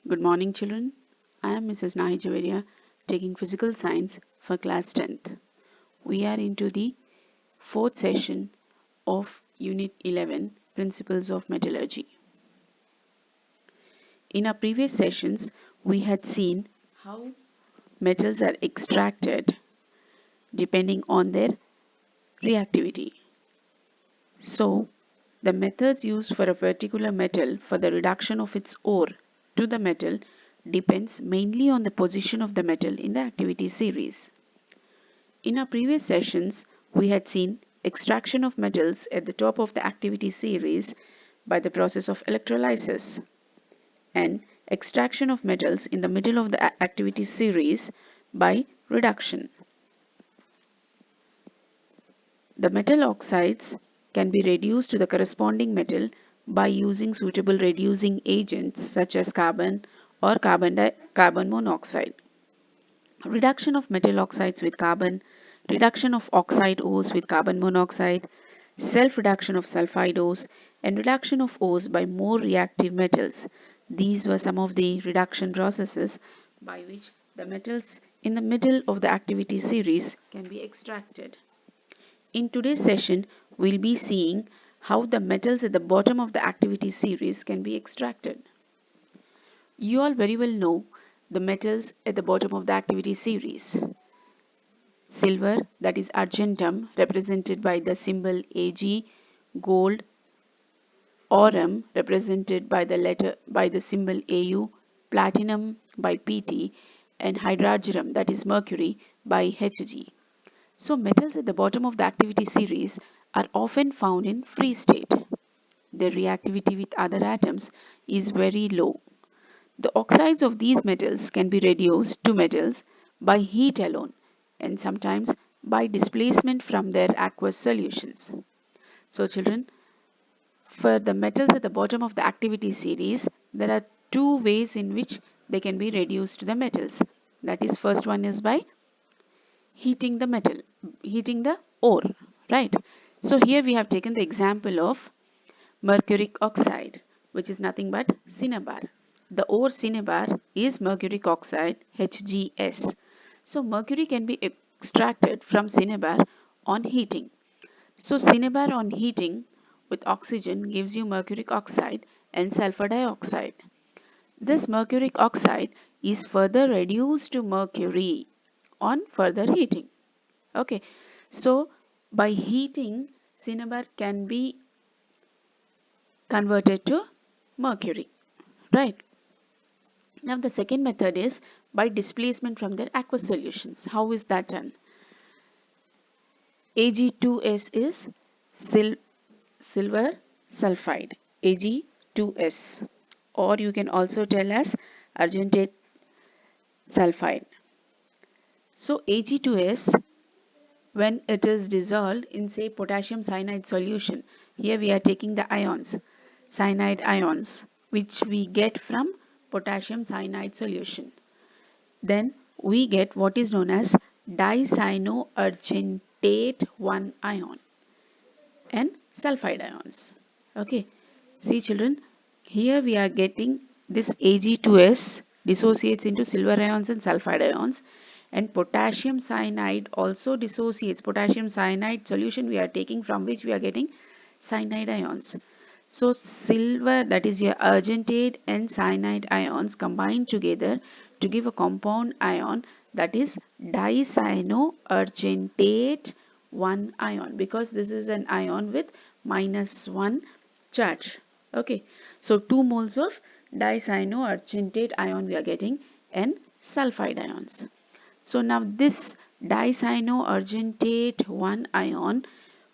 Good morning, children. I am Mrs. Nahi Javeria, taking physical science for class 10th. We are into the fourth session of Unit 11, Principles of Metallurgy. In our previous sessions, we had seen how metals are extracted depending on their reactivity. So, the methods used for a particular metal for the reduction of its ore to the metal depends mainly on the position of the metal in the activity series. In our previous sessions, we had seen extraction of metals at the top of the activity series by the process of electrolysis and extraction of metals in the middle of the activity series by reduction. The metal oxides can be reduced to the corresponding metal by using suitable reducing agents such as carbon or carbon monoxide. Reduction of metal oxides with carbon, reduction of oxide ores with carbon monoxide, self-reduction of sulfide ores, and reduction of ores by more reactive metals. These were some of the reduction processes by which the metals in the middle of the activity series can be extracted. In today's session, we'll be seeing how the metals at the bottom of the activity series can be extracted. You all very well know the metals at the bottom of the activity series. Silver, that is argentum, represented by the symbol Ag, gold, aurum, represented by the symbol Au, platinum by Pt, and hydrargyrum, that is mercury, by Hg. So metals at the bottom of the activity series are often found in free state. Their reactivity with other atoms is very low. The oxides of these metals can be reduced to metals by heat alone and sometimes by displacement from their aqueous solutions. So children, for the metals at the bottom of the activity series, there are two ways in which they can be reduced to the metals. That is, first one is by heating the metal, heating the ore, right? So here we have taken the example of mercuric oxide, which is nothing but cinnabar. The ore cinnabar is mercuric oxide, HgS. So mercury can be extracted from cinnabar on heating. So cinnabar on heating with oxygen gives you mercuric oxide and sulfur dioxide. This mercuric oxide is further reduced to mercury on further heating. Okay, so by heating, cinnabar can be converted to mercury, right? Now the second method is by displacement from their aqueous solutions. How is that done? Ag2S is silver sulfide, Ag2S, or you can also tell as argentate sulfide. So Ag2S, when it is dissolved in say potassium cyanide solution, here we are taking the ions, cyanide ions, which we get from potassium cyanide solution. Then we get what is known as dicyanoargentate 1 ion and sulfide ions. Okay, see children, here we are getting this Ag2S dissociates into silver ions and sulfide ions, and potassium cyanide also dissociates. Potassium cyanide solution we are taking, from which we are getting cyanide ions. So silver, that is your argentate and cyanide ions, combine together to give a compound ion, that is dicyanoargentate 1 ion, because this is an ion with -1 charge. Okay, so 2 moles of dicyanoargentate ion we are getting, and sulfide ions. So now this dicyanoargentate 1 ion,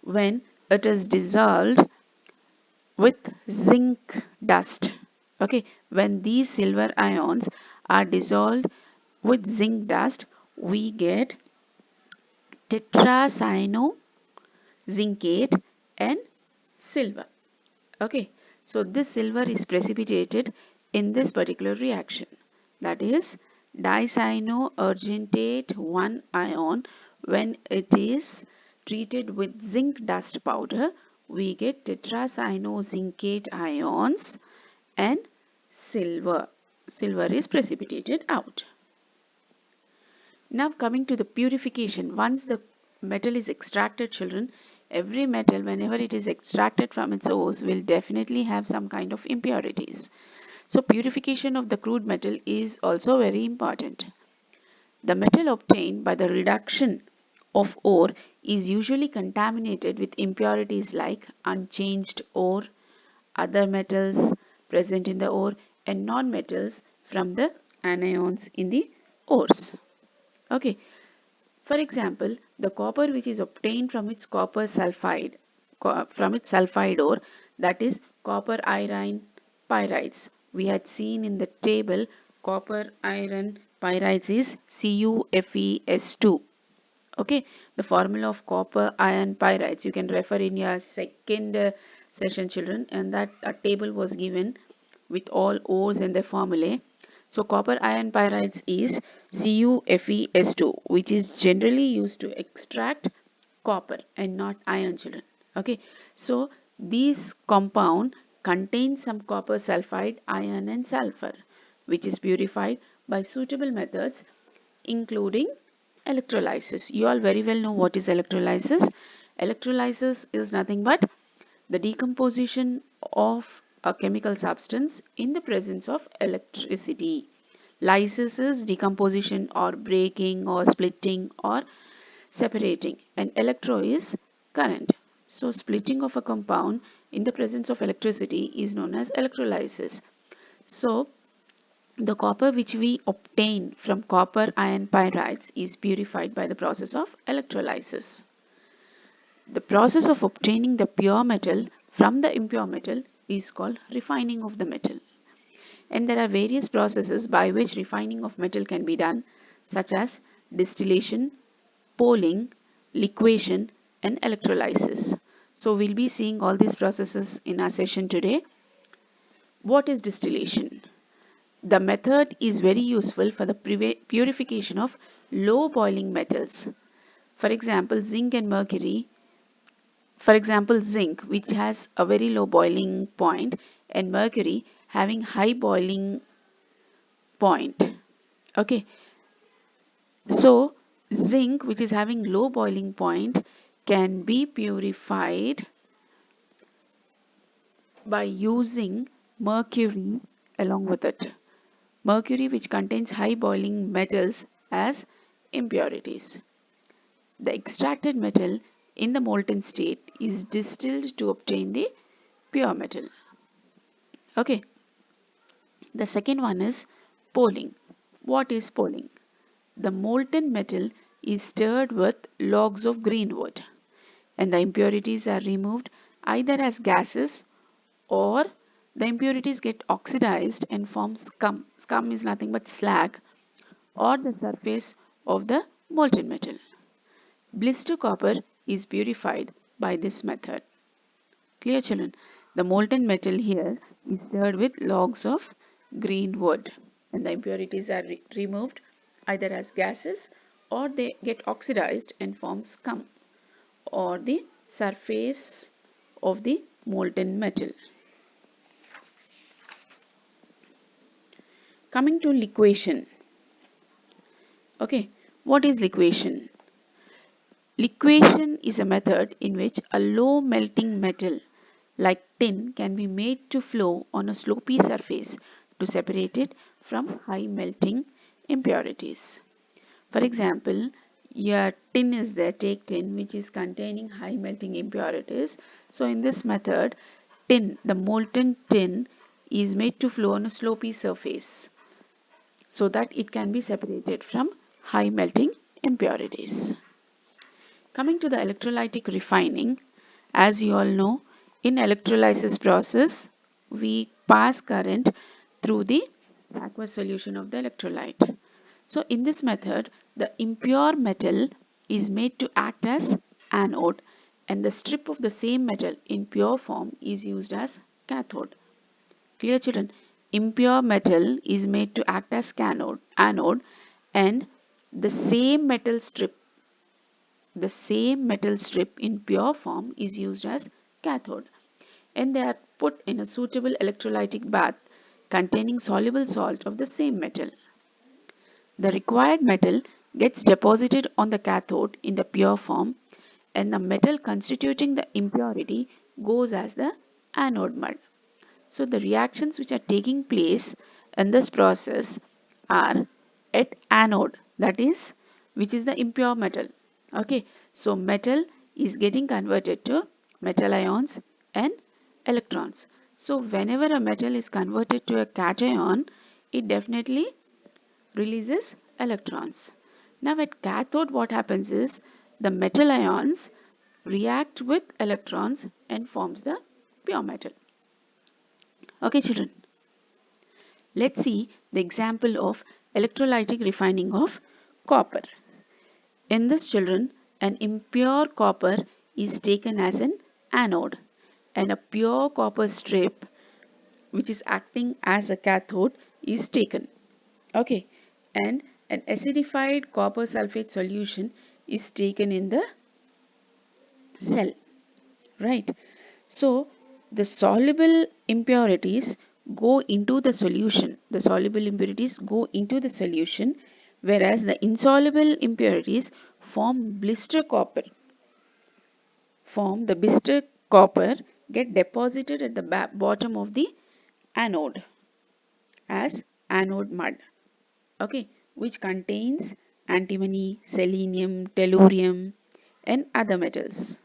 when it is dissolved with zinc dust, okay, when these silver ions are dissolved with zinc dust, we get tetracyanozincate and silver. Okay, so this silver is precipitated in this particular reaction, that is dicyanoargentate 1 ion. When it is treated with zinc dust powder, we get tetracyanozincate ions and silver. silver is precipitated out. Now coming to the purification, once the metal is extracted, children, every metal whenever it is extracted from its ores will definitely have some kind of impurities. So purification of the crude metal is also very important. The metal obtained by the reduction of ore is usually contaminated with impurities like unchanged ore, other metals present in the ore, and non-metals from the anions in the ores. Okay, for example, the copper which is obtained from its copper sulfide, from its sulfide ore, that is copper iron pyrites. We had seen in the table copper iron pyrites is CuFeS2. Okay, the formula of copper iron pyrites you can refer in your second session, children, and that a table was given with all ores and their formulae. So copper iron pyrites is CuFeS2, which is generally used to extract copper and not iron, children. Okay, so these compound contain some copper sulfide, iron and sulfur, which is purified by suitable methods including electrolysis. You all very well know what is electrolysis. Electrolysis is nothing but the decomposition of a chemical substance in the presence of electricity. Lysis is decomposition or breaking or splitting or separating, and electro is current. So splitting of a compound in the presence of electricity is known as electrolysis. So the copper which we obtain from copper iron pyrites is purified by the process of electrolysis. The process of obtaining the pure metal from the impure metal is called refining of the metal. And there are various processes by which refining of metal can be done, such as distillation, poling, liquation, and electrolysis. So we'll be seeing all these processes in our session today. What is distillation? The method is very useful for the purification of low boiling metals. For example, zinc and mercury. For example, zinc, which has a very low boiling point, and mercury having high boiling point. Okay, so zinc, which is having low boiling point, can be purified by using mercury along with it. Mercury, which contains high boiling metals as impurities. The extracted metal in the molten state is distilled to obtain the pure metal. Okay, the second one is poling. What is poling? The molten metal is stirred with logs of green wood, and the impurities are removed either as gases or the impurities get oxidized and form scum. Scum is nothing but slag or the surface of the molten metal. Blister copper is purified by this method. Clear, children? The molten metal here is stirred with logs of green wood, and the impurities are removed either as gases or they get oxidized and form scum or the surface of the molten metal. Coming to liquation. Okay, what is liquation? Liquation is a method in which a low melting metal like tin can be made to flow on a slopy surface to separate it from high melting impurities. For example, your tin is there, take tin, which is containing high melting impurities. So in this method, tin, the molten tin, is made to flow on a slopy surface so that it can be separated from high melting impurities. Coming to the electrolytic refining, as you all know, in electrolysis process, we pass current through the aqueous solution of the electrolyte. So in this method, the impure metal is made to act as anode and the strip of the same metal in pure form is used as cathode. Clear, children? Impure metal is made to act as anode, and the same metal strip in pure form is used as cathode, and they are put in a suitable electrolytic bath containing soluble salt of the same metal. The required metal gets deposited on the cathode in the pure form, and the metal constituting the impurity goes as the anode mud. So the reactions which are taking place in this process are at anode, that is, which is the impure metal. Okay, so metal is getting converted to metal ions and electrons. So whenever a metal is converted to a cation, it definitely releases electrons. Now at cathode, what happens is the metal ions react with electrons and forms the pure metal. Okay children, let's see the example of electrolytic refining of copper. In this children, an impure copper is taken as an anode and a pure copper strip which is acting as a cathode is taken. Okay, and an acidified copper sulfate solution is taken in the cell, right? So the soluble impurities go into the solution. The soluble impurities go into the solution, whereas the insoluble impurities form blister copper get deposited at the bottom of the anode as anode mud. Okay, which contains antimony, selenium, tellurium, and other metals.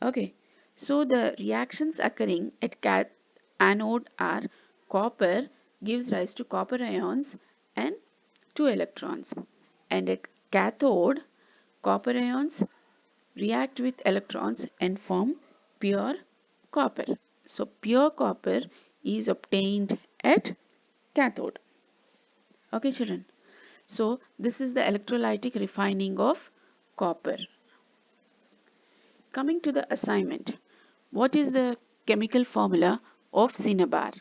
Okay, so the reactions occurring at anode are copper gives rise to copper ions and 2 electrons, and at cathode copper ions react with electrons and form pure copper. So pure copper is obtained at cathode. Okay children, so this is the electrolytic refining of copper. Coming to the assignment, what is the chemical formula of cinnabar?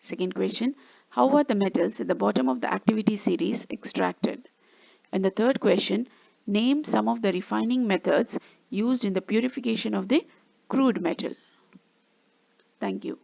Second question, how are the metals at the bottom of the activity series extracted? And the third question, name some of the refining methods used in the purification of the crude metal. Thank you.